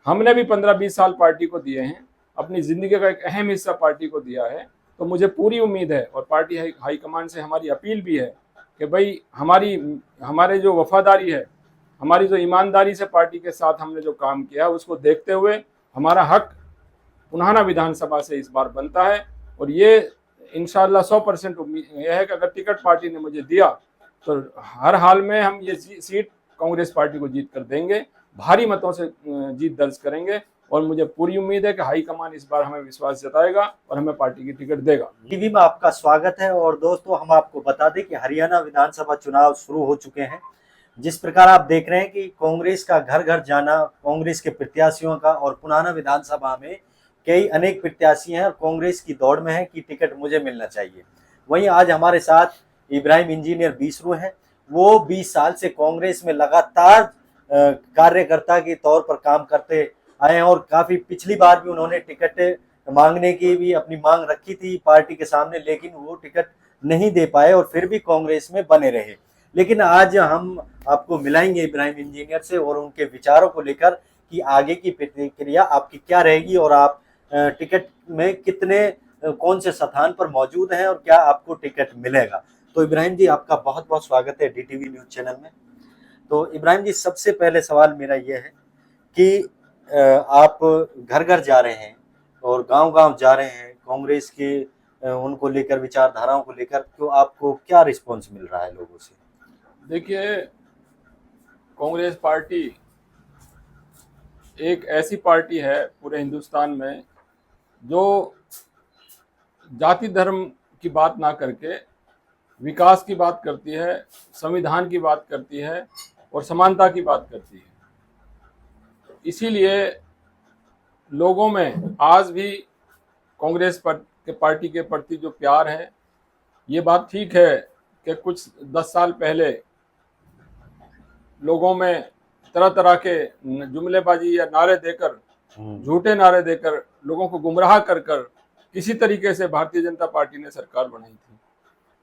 हमने भी 15-20 साल पार्टी को दिए हैं, अपनी ज़िंदगी का एक अहम हिस्सा पार्टी को दिया है। तो मुझे पूरी उम्मीद है और पार्टी हाईकमान से हमारी अपील भी है कि भाई हमारे जो वफादारी है, हमारी जो ईमानदारी से पार्टी के साथ हमने जो काम किया है, उसको देखते हुए हमारा हक पुनः विधानसभा से इस बार बनता है। और ये इंशाल्लाह 100% उम्मीद यह है कि अगर टिकट पार्टी ने मुझे दिया तो हर हाल में हम ये सीट कांग्रेस पार्टी को जीत कर देंगे, भारी मतों से जीत दर्ज करेंगे। और मुझे पूरी उम्मीद है कि हाईकमान इस बार हमें विश्वास जताएगा और हमें पार्टी की टिकट देगा। टीवी में आपका स्वागत है। और दोस्तों, हम आपको बता दें कि हरियाणा विधानसभा चुनाव शुरू हो चुके हैं। जिस प्रकार आप देख रहे हैं कि कांग्रेस का घर घर जाना, कांग्रेस के प्रत्याशियों का, और पुराना विधानसभा में कई अनेक प्रत्याशी हैं और कांग्रेस की दौड़ में है कि टिकट मुझे मिलना चाहिए। वहीं आज हमारे साथ इब्राहिम इंजीनियर बीसरू हैं। वो 20 साल से कांग्रेस में लगातार कार्यकर्ता के तौर पर काम करते आए हैं और काफी पिछली बार भी उन्होंने टिकट मांगने की भी अपनी मांग रखी थी पार्टी के सामने, लेकिन वो टिकट नहीं दे पाए और फिर भी कांग्रेस में बने रहे। लेकिन आज हम आपको मिलाएंगे इब्राहिम इंजीनियर से और उनके विचारों को लेकर कि आगे की प्रतिक्रिया आपकी क्या रहेगी और आप टिकट में कितने कौन से स्थान पर मौजूद हैं और क्या आपको टिकट मिलेगा। तो इब्राहिम जी, आपका बहुत बहुत स्वागत है डीटीवी न्यूज चैनल में। तो इब्राहिम जी, सबसे पहले सवाल मेरा यह है कि आप घर घर जा रहे हैं और गांव गांव जा रहे हैं कांग्रेस के उनको लेकर, विचारधाराओं को लेकर, तो आपको क्या रिस्पॉन्स मिल रहा है लोगों से? देखिए, कांग्रेस पार्टी एक ऐसी पार्टी है पूरे हिंदुस्तान में जो जाति धर्म की बात ना करके विकास की बात करती है, संविधान की बात करती है और समानता की बात करती है। इसीलिए लोगों में आज भी कांग्रेस पार्टी के प्रति जो प्यार है, ये बात ठीक है कि कुछ 10 साल पहले लोगों में तरह तरह के जुमलेबाजी या नारे देकर, झूठे नारे देकर लोगों को गुमराह कर किसी तरीके से भारतीय जनता पार्टी ने सरकार बनाई थी।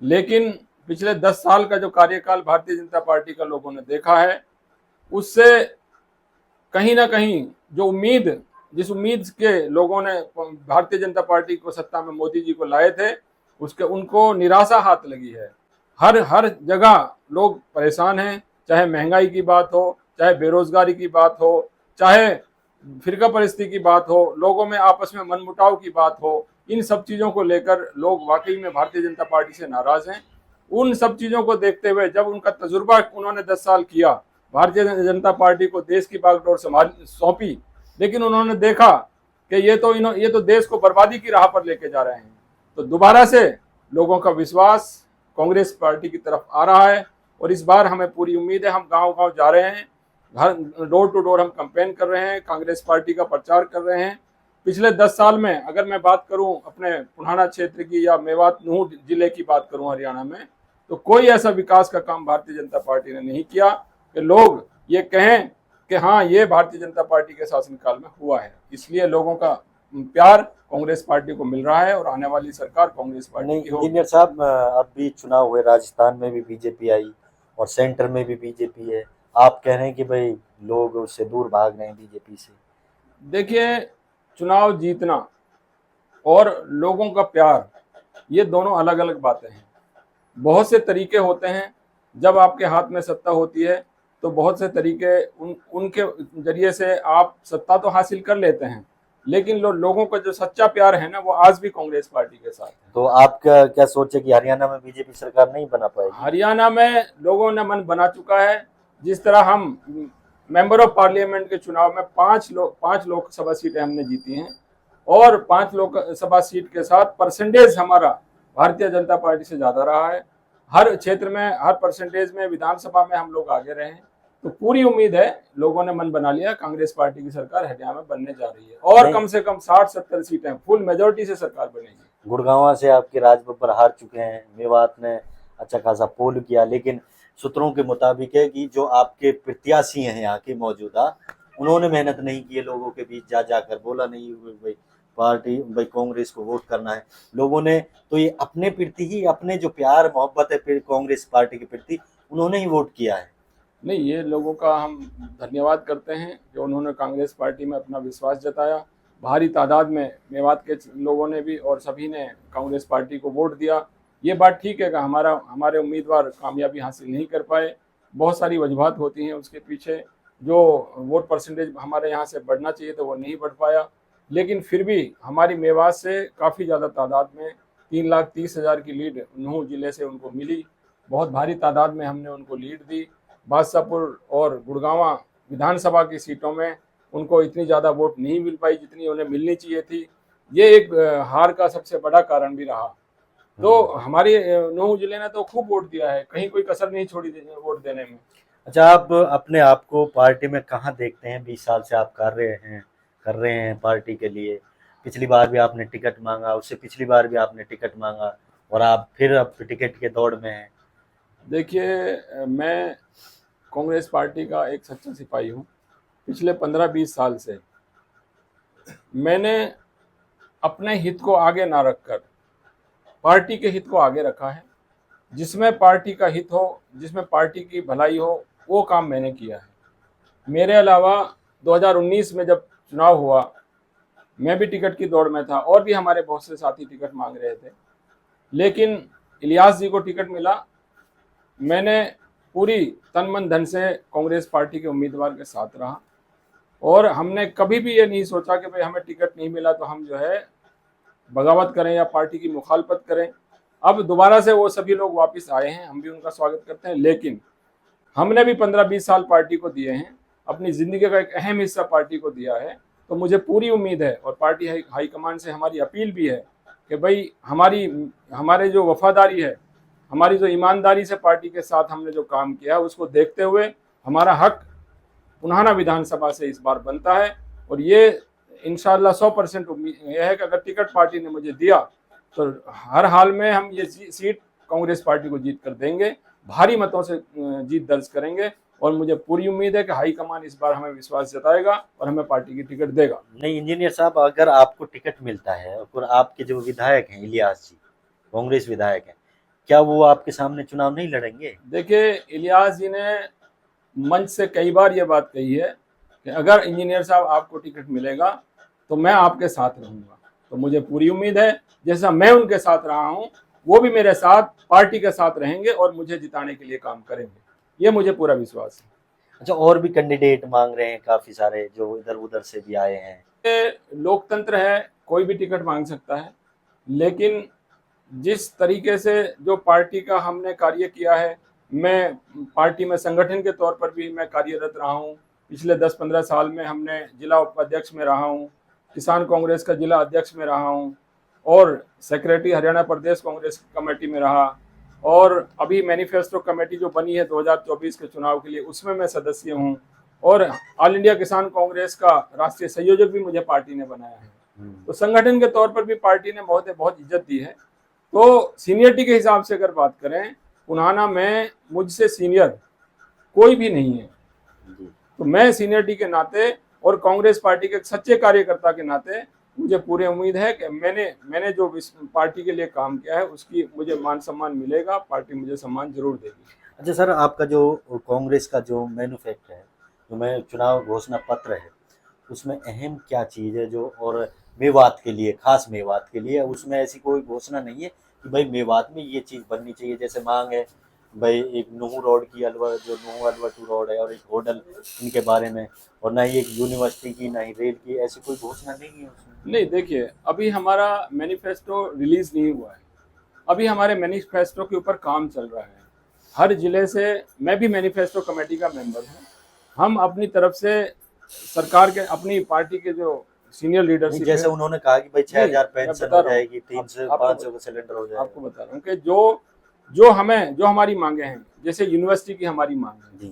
लेकिन पिछले 10 साल का जो कार्यकाल भारतीय जनता पार्टी का लोगों ने देखा है, उससे कहीं ना कहीं जो जिस उम्मीद के लोगों ने भारतीय जनता पार्टी को सत्ता में मोदी जी को लाए थे, उनको निराशा हाथ लगी है। हर जगह लोग परेशान हैं, चाहे महंगाई की बात हो, चाहे बेरोजगारी की बात हो, चाहे फिरका परिस्थिति की बात हो, लोगों में आपस में मनमुटाव की बात हो। इन सब चीज़ों को लेकर लोग वाकई में भारतीय जनता पार्टी से नाराज हैं। उन सब चीज़ों को देखते हुए जब उनका तजुर्बा उन्होंने 10 साल किया, भारतीय जनता पार्टी को देश की बागडोर सौंपी, लेकिन उन्होंने देखा कि ये तो देश को बर्बादी की राह पर लेके जा रहे हैं। तो दोबारा से लोगों का विश्वास कांग्रेस पार्टी की तरफ आ रहा है और इस बार हमें पूरी उम्मीद है। हम गांव गांव जा रहे हैं, डोर टू डोर हम कैंपेन कर रहे हैं, कांग्रेस पार्टी का प्रचार कर रहे हैं। पिछले 10 साल में अगर मैं बात करूं अपने पुराना क्षेत्र की या मेवात नूह जिले की बात करूं हरियाणा में, तो कोई ऐसा विकास का काम भारतीय जनता पार्टी ने नहीं किया कि लोग ये कहें कि हाँ, ये भारतीय जनता पार्टी के शासनकाल में हुआ है। इसलिए लोगों का प्यार कांग्रेस पार्टी को मिल रहा है और आने वाली सरकार कांग्रेस पार्टी की होगी। इंजीनियर साहब, अब भी चुनाव हुए, राजस्थान में भी बीजेपी आई और सेंटर में भी बीजेपी है। आप कह रहे हैं कि भाई लोग उससे दूर भाग रहे हैं बीजेपी से। देखिए, चुनाव जीतना और लोगों का प्यार, ये दोनों अलग अलग बातें हैं। बहुत से तरीके होते हैं, जब आपके हाथ में सत्ता होती है तो बहुत से तरीके उनके जरिए से आप सत्ता तो हासिल कर लेते हैं, लेकिन लोगों का जो सच्चा प्यार है ना, वो आज भी कांग्रेस पार्टी के साथ है। तो आप क्या सोचे कि हरियाणा में बीजेपी सरकार नहीं बना पाएगी? हरियाणा में लोगों ने मन बना चुका है। जिस तरह हम मेंबर ऑफ पार्लियामेंट के चुनाव में 5 लोकसभा सीटें हमने जीती हैं और 5 लोकसभा सीट के साथ परसेंटेज हमारा भारतीय जनता पार्टी से ज्यादा रहा है। हर क्षेत्र में, हर परसेंटेज में, विधानसभा में हम लोग आगे रहे हैं। तो पूरी उम्मीद है, लोगों ने मन बना लिया, कांग्रेस पार्टी की सरकार हरियाणा में बनने जा रही है और कम से कम 60-70 सीटें फुल मेजोरिटी से सरकार बनेगी। गुड़गांव से आपके राजबब्बर हार चुके हैं, मेवात ने अच्छा खासा पोल किया, लेकिन सूत्रों के मुताबिक है कि जो आपके प्रत्याशी हैं यहाँ के मौजूदा, उन्होंने मेहनत नहीं की है, लोगों के बीच जाकर बोला नहीं भाई भाई कांग्रेस को वोट करना है। लोगों ने तो ये अपने प्रति ही, अपने जो प्यार मोहब्बत है फिर कांग्रेस पार्टी के प्रति, उन्होंने ही वोट किया है। नहीं, ये लोगों का हम धन्यवाद करते हैं कि उन्होंने कांग्रेस पार्टी में अपना विश्वास जताया। भारी तादाद में मेवात के लोगों ने भी और सभी ने कांग्रेस पार्टी को वोट दिया। ये बात ठीक है कि हमारे उम्मीदवार कामयाबी हासिल नहीं कर पाए। बहुत सारी वजूहत होती हैं उसके पीछे। जो वोट परसेंटेज हमारे यहाँ से बढ़ना चाहिए तो वो नहीं बढ़ पाया, लेकिन फिर भी हमारी मेवात से काफ़ी ज़्यादा तादाद में 3,30,000 की लीड नूंह जिले से उनको मिली। बहुत भारी तादाद में हमने उनको लीड दी। बादशाहपुर और गुड़गांवा विधानसभा की सीटों में उनको इतनी ज़्यादा वोट नहीं मिल पाई जितनी उन्हें मिलनी चाहिए थी। ये एक हार का सबसे बड़ा कारण भी रहा। तो हमारे नूंह जिले ने तो खूब वोट दिया है, कहीं कोई कसर नहीं छोड़ी वोट देने में। अच्छा, आप अपने आप को पार्टी में कहाँ देखते हैं? 20 साल से आप कर रहे हैं पार्टी के लिए। पिछली बार भी आपने टिकट मांगा, उससे पिछली बार भी आपने टिकट मांगा, और आप फिर अब टिकट के दौड़ में हैं। देखिए, मैं कांग्रेस पार्टी का एक सच्चा सिपाही हूँ। पिछले 15-20 साल से मैंने अपने हित को आगे ना रखकर पार्टी के हित को आगे रखा है। जिसमें पार्टी का हित हो, जिसमें पार्टी की भलाई हो, वो काम मैंने किया है। मेरे अलावा 2019 में जब चुनाव हुआ, मैं भी टिकट की दौड़ में था और भी हमारे बहुत से साथी टिकट मांग रहे थे, लेकिन इलियास जी को टिकट मिला। मैंने पूरी तन मन धन से कांग्रेस पार्टी के उम्मीदवार के साथ रहा और हमने कभी भी ये नहीं सोचा कि भाई हमें टिकट नहीं मिला तो हम जो है बगावत करें या पार्टी की मुखालफत करें। अब दोबारा से वो सभी लोग वापस आए हैं, हम भी उनका स्वागत करते हैं, लेकिन हमने भी 15-20 साल पार्टी को दिए हैं, अपनी ज़िंदगी का एक अहम हिस्सा पार्टी को दिया है। तो मुझे पूरी उम्मीद है और पार्टी हाईकमान से हमारी अपील भी है कि भाई हमारे जो वफादारी है, हमारी जो ईमानदारी से पार्टी के साथ हमने जो काम किया है, उसको देखते हुए हमारा हक पुनाना विधानसभा से इस बार बनता है। और ये इंशाल्लाह 100% उम्मीद यह है कि अगर टिकट पार्टी ने मुझे दिया तो हर हाल में हम ये सीट कांग्रेस पार्टी को जीत कर देंगे, भारी मतों से जीत दर्ज करेंगे। और मुझे पूरी उम्मीद है कि हाईकमान इस बार हमें विश्वास जताएगा और हमें पार्टी की टिकट देगा। नहीं इंजीनियर साहब, अगर आपको टिकट मिलता है और आपके जो विधायक हैं इलियास जी, कांग्रेस विधायक हैं, क्या वो आपके सामने चुनाव नहीं लड़ेंगे? देखिए, इलियास जी ने मंच से कई बार ये बात कही है कि अगर इंजीनियर साहब आपको टिकट मिलेगा तो मैं आपके साथ रहूंगा। तो मुझे पूरी उम्मीद है जैसा मैं उनके साथ रहा हूं, वो भी मेरे साथ पार्टी के साथ रहेंगे और मुझे जिताने के लिए काम करेंगे। ये मुझे पूरा विश्वास है। अच्छा, और भी कैंडिडेट मांग रहे हैं काफी सारे, जो इधर उधर से भी आए हैं। ये लोकतंत्र है, कोई भी टिकट मांग सकता है, लेकिन जिस तरीके से जो पार्टी का हमने कार्य किया है, मैं पार्टी में संगठन के तौर पर भी मैं कार्यरत रहा हूँ। पिछले 10-15 साल में हमने जिला उपाध्यक्ष में रहा हूँ, किसान कांग्रेस का जिला अध्यक्ष में रहा हूँ और सेक्रेटरी हरियाणा प्रदेश कांग्रेस कमेटी में रहा। और अभी मैनिफेस्टो कमेटी जो बनी है 2024 के चुनाव के लिए, उसमें मैं सदस्य हूँ। और ऑल इंडिया किसान कांग्रेस का राष्ट्रीय संयोजक भी मुझे पार्टी ने बनाया है। तो संगठन के तौर पर भी पार्टी ने बहुत इज्जत दी है। तो सीनियरिटी के हिसाब से अगर बात करें, पुनाना में मुझसे सीनियर कोई भी नहीं है। तो मैं सीनियरिटी के नाते और कांग्रेस पार्टी के सच्चे कार्यकर्ता के नाते मुझे पूरी उम्मीद है कि मैंने जो पार्टी के लिए काम किया है उसकी मुझे मान सम्मान मिलेगा, पार्टी मुझे सम्मान जरूर देगी। अच्छा सर, आपका जो कांग्रेस का जो मैनिफेस्टो है, जो मैं चुनाव घोषणा पत्र है, उसमें अहम क्या चीज़ है जो, और मेवात के लिए, खास मेवात के लिए उसमें ऐसी कोई घोषणा नहीं है कि भाई मेवात में ये चीज़ बननी चाहिए? जैसे मांग है भाई एक नूंह रोड की, अलवर जो नूंह अलवर टू रोड है, और एक होटल, इनके बारे में, और ना ही एक यूनिवर्सिटी की, ना ही रेल की, ऐसी कोई घोषणा नहीं है उसमें। नहीं, देखिए, अभी हमारा मैनिफेस्टो रिलीज नहीं हुआ है। अभी हमारे मैनिफेस्टो के ऊपर काम चल रहा है। हर जिले से मैं भी मैनिफेस्टो कमेटी का मेंबर हूँ। हम अपनी तरफ से सरकार के, अपनी पार्टी के जो सीनियर लीडरशिप, जैसे उन्होंने कहा कि भाई 6,000 पेंशन हो जाएगी, 300-500 का सिलेंडर हो जाएगा। आपको बता रहा हूँ कि जो हमारी मांगे हैं, जैसे यूनिवर्सिटी की हमारी मांग है,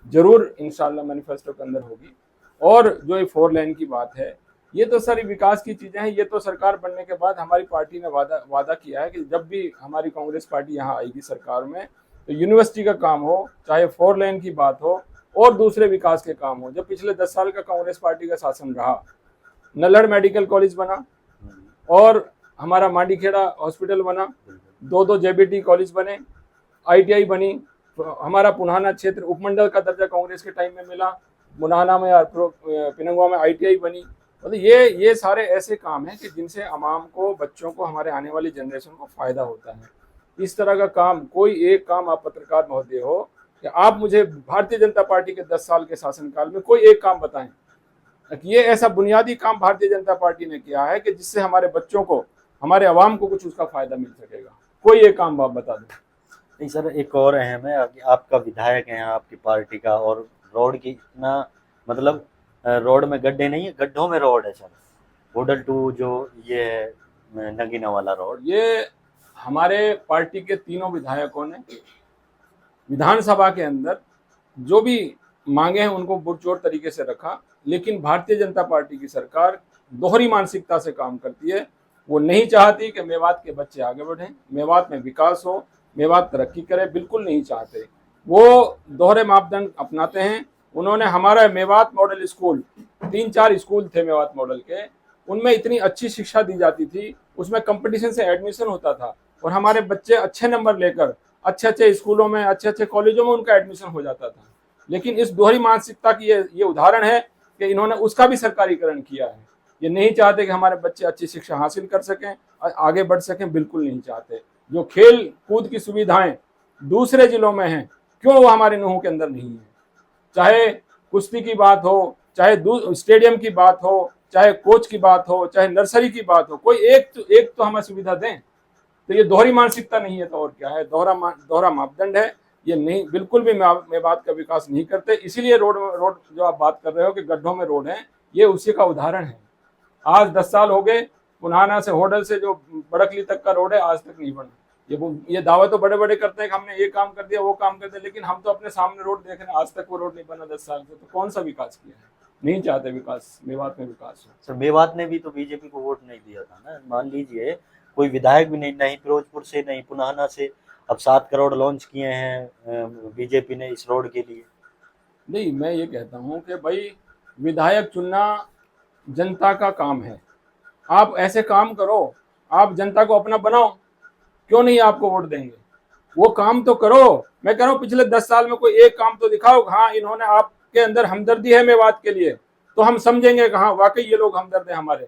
जरूर इंशाल्लाह मैनिफेस्टो के अंदर होगी। और जो ये 4 लेन की बात है, ये तो सारी विकास की चीजें हैं। ये तो सरकार बनने के बाद हमारी पार्टी ने वादा किया है कि जब भी हमारी कांग्रेस पार्टी यहाँ आएगी सरकार में, तो यूनिवर्सिटी का काम हो, चाहे 4 लेन की बात हो, और दूसरे विकास के काम हो। जब पिछले 10 साल का कांग्रेस पार्टी का शासन रहा, नल्लड़ मेडिकल कॉलेज बना और हमारा मांडीखेड़ा हॉस्पिटल बना, 2 जेबीटी कॉलेज बने, ITI बनी, हमारा पुनाना क्षेत्र उपमंडल का दर्जा कांग्रेस के टाइम में मिला, मुनाना में और पिनंगवा में ITI बनी। मतलब ये सारे ऐसे काम हैं कि जिनसे अवाम को, बच्चों को, हमारे आने वाली जनरेशन को फायदा होता है। इस तरह का काम, कोई एक काम आप पत्रकार महोदय हो कि आप मुझे भारतीय जनता पार्टी के 10 साल के शासनकाल में कोई एक काम बताएं कि ये ऐसा बुनियादी काम भारतीय जनता पार्टी ने किया है कि जिससे हमारे बच्चों को, हमारे अवाम को कुछ उसका फायदा मिल सकेगा। कोई एक काम आप बता दें। नहीं सर, एक और अहम है कि आपका विधायक है आपकी पार्टी का, और रोड की इतना मतलब रोड में गड्ढे नहीं है, गड्ढों में रोड है सर। होडल 2 जो ये है नगीना वाला रोड, ये हमारे पार्टी के तीनों विधायकों ने विधानसभा के अंदर जो भी मांगे हैं उनको बुरजोर तरीके से रखा, लेकिन भारतीय जनता पार्टी की सरकार दोहरी मानसिकता से काम करती है। वो नहीं चाहती कि मेवात के बच्चे आगे बढ़ें, मेवात में विकास हो, मेवात तरक्की करे, बिल्कुल नहीं चाहते। वो दोहरे मापदंड अपनाते हैं। उन्होंने हमारा मेवात मॉडल स्कूल, 3-4 स्कूल थे मेवात मॉडल के, उनमें इतनी अच्छी शिक्षा दी जाती थी, उसमें कंपटीशन से एडमिशन होता था और हमारे बच्चे अच्छे नंबर लेकर अच्छे अच्छे स्कूलों में, अच्छे अच्छे कॉलेजों में उनका एडमिशन हो जाता था। लेकिन इस दोहरी मानसिकता की ये उदाहरण है कि इन्होंने उसका भी सरकारीकरण किया है। ये नहीं चाहते कि हमारे बच्चे अच्छी शिक्षा हासिल कर सकें, आगे बढ़ सकें, बिल्कुल नहीं चाहते। जो खेल कूद की सुविधाएं दूसरे जिलों में हैं, क्यों वो हमारे नूहों के अंदर नहीं है? चाहे कुश्ती की बात हो, चाहे स्टेडियम की बात हो, चाहे कोच की बात हो, चाहे नर्सरी की बात हो, कोई एक तो हमें सुविधा दें। तो ये दोहरी मानसिकता नहीं है तो और क्या है? दोहरा मापदंड है। ये नहीं, बिल्कुल भी मेवात का विकास नहीं करते। इसीलिए रोड जो आप बात कर रहे हो कि गड्ढों में रोड है, ये उसी का उदाहरण है। आज 10 साल हो गए, पुनाना से होडल से जो बड़कली तक का रोड है आज तक नहीं बना। ये दावा तो बड़े बड़े करते हैं कि हमने ये काम कर दिया, वो काम कर दिया, लेकिन हम तो अपने सामने रोड देख रहे हैं, आज तक वो रोड नहीं बना 10 साल से। तो कौन सा विकास किया है? नहीं चाहते विकास, मेवात में विकास हो। सर मेवात ने भी तो बीजेपी को वोट नहीं दिया था ना। मान लीजिए कोई विधायक भी नहीं फिरोजपुर से, नहीं पुनाना से, अब 7 करोड़ लॉन्च किए हैं बीजेपी ने इस रोड के लिए। नहीं, मैं ये कहता हूँ कि भाई विधायक चुनना जनता का काम है। आप ऐसे काम करो, आप जनता को अपना बनाओ, क्यों नहीं आपको वोट देंगे? वो काम तो करो। मैं कह रहा हूँ पिछले 10 साल में कोई एक काम तो दिखाओ, हाँ इन्होंने आपके अंदर हमदर्दी है मेवात के लिए, तो हम समझेंगे कि हाँ वाकई ये लोग हमदर्द हैं हमारे।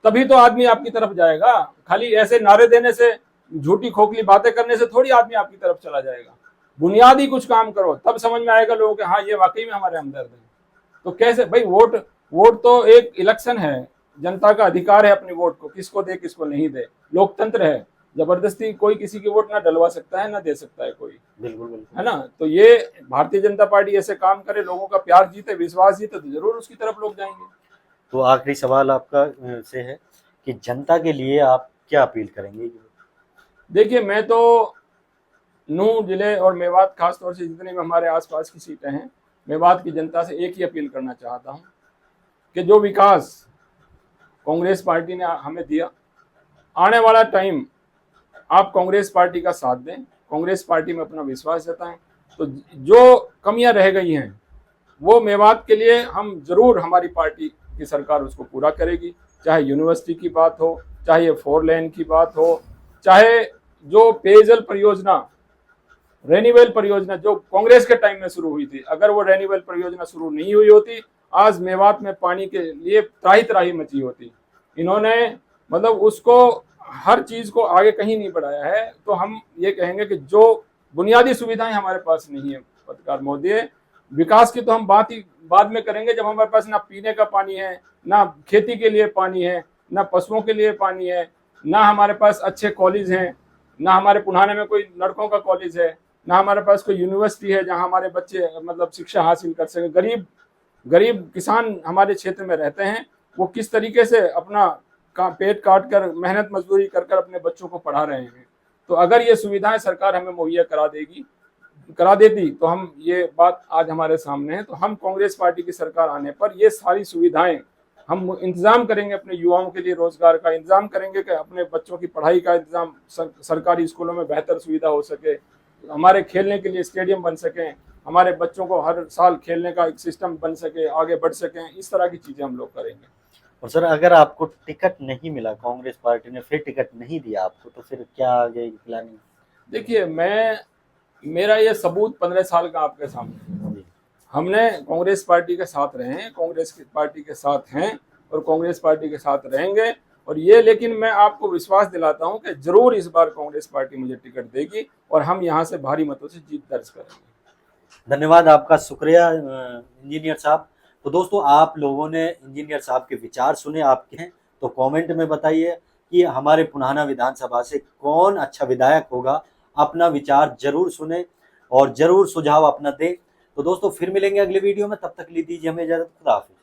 तभी तो आदमी आपकी तरफ जाएगा। खाली ऐसे नारे देने से, झूठी खोखली बातें करने से थोड़ी आदमी आपकी तरफ चला जाएगा। बुनियादी कुछ काम करो, तब समझ में आएगा लोगों के हाँ ये वाकई में हमारे हमदर्द हैं। तो कैसे भाई? वोट तो एक इलेक्शन है, जनता का अधिकार है अपनी वोट को किसको दे किसको नहीं दे। लोकतंत्र है, जबरदस्ती कोई किसी की वोट ना डलवा सकता है, ना दे सकता है कोई, बिल्कुल बिल्कुल है ना? तो ये भारतीय जनता पार्टी ऐसे काम करे, लोगों का प्यार जीते, विश्वास जीते, तो जरूर उसकी तरफ लोग जाएंगे। तो आखिरी सवाल आपका से है कि जनता के लिए आप क्या अपील करेंगे? देखिए, मैं तो नूह जिले और मेवात खासतौर से जितने भी हमारे आसपास की सीटें हैं, मेवात की जनता से एक ही अपील करना चाहता हूँ कि जो विकास कांग्रेस पार्टी ने हमें दिया, आने वाला टाइम आप कांग्रेस पार्टी का साथ दें, कांग्रेस पार्टी में अपना विश्वास जताएं। तो जो कमियां रह गई हैं वो मेवात के लिए हम जरूर, हमारी पार्टी की सरकार उसको पूरा करेगी। चाहे यूनिवर्सिटी की बात हो, चाहे 4 लेन की बात हो, चाहे जो पेयजल परियोजना, रेनीवेल परियोजना जो कांग्रेस के टाइम में शुरू हुई थी, अगर वो रेनीवेल परियोजना शुरू नहीं हुई होती, आज मेवात में पानी के लिए त्राही त्राही मची होती। इन्होंने मतलब उसको, हर चीज को आगे कहीं नहीं बढ़ाया है। तो हम ये कहेंगे कि जो बुनियादी सुविधाएं हमारे पास नहीं है पत्रकार महोदय, विकास की तो हम बात ही बाद में करेंगे जब हमारे पास ना पीने का पानी है, ना खेती के लिए पानी है, ना पशुओं के लिए पानी है, ना हमारे पास अच्छे कॉलेज हैं, ना हमारे पुनाने में कोई लड़कों का कॉलेज है, ना हमारे पास कोई यूनिवर्सिटी है जहां हमारे बच्चे मतलब शिक्षा हासिल कर सके। गरीब किसान हमारे क्षेत्र में रहते हैं, वो किस तरीके से अपना पेट काट कर, मेहनत मजदूरी कर कर अपने बच्चों को पढ़ा रहे हैं। तो अगर ये सुविधाएं सरकार हमें मुहैया करा देती, तो हम, ये बात आज हमारे सामने है, तो हम कांग्रेस पार्टी की सरकार आने पर ये सारी सुविधाएं हम इंतजाम करेंगे, अपने युवाओं के लिए रोजगार का इंतजाम करेंगे कि अपने बच्चों की पढ़ाई का इंतजाम सरकारी स्कूलों में बेहतर सुविधा हो सके, हमारे खेलने के लिए स्टेडियम बन सकें, हमारे बच्चों को हर साल खेलने का एक सिस्टम बन सके, आगे बढ़ सकें। इस तरह की चीजें हम लोग करेंगे। और सर अगर आपको टिकट नहीं मिला, कांग्रेस पार्टी ने फिर टिकट नहीं दिया आपको, तो फिर क्या आगे प्लानिंग? देखिए, मैं मेरा ये सबूत 15 साल का आपके सामने है। हमने कांग्रेस पार्टी के साथ रहे हैं, कांग्रेस की पार्टी के साथ हैं और कांग्रेस पार्टी के साथ रहेंगे। और ये लेकिन मैं आपको विश्वास दिलाता हूं कि जरूर इस बार कांग्रेस पार्टी मुझे टिकट देगी और हम यहां से भारी मतों से जीत दर्ज करेंगे। धन्यवाद, आपका शुक्रिया इंजीनियर साहब। तो दोस्तों, आप लोगों ने इंजीनियर साहब के विचार सुने, आपके हैं तो कमेंट में बताइए कि हमारे पुनाना विधानसभा से कौन अच्छा विधायक होगा। अपना विचार जरूर सुने और जरूर सुझाव अपना दें। तो दोस्तों, फिर मिलेंगे अगले वीडियो में, तब तक लिए दीजिए हमें इजाजत। खुदा हाफिज।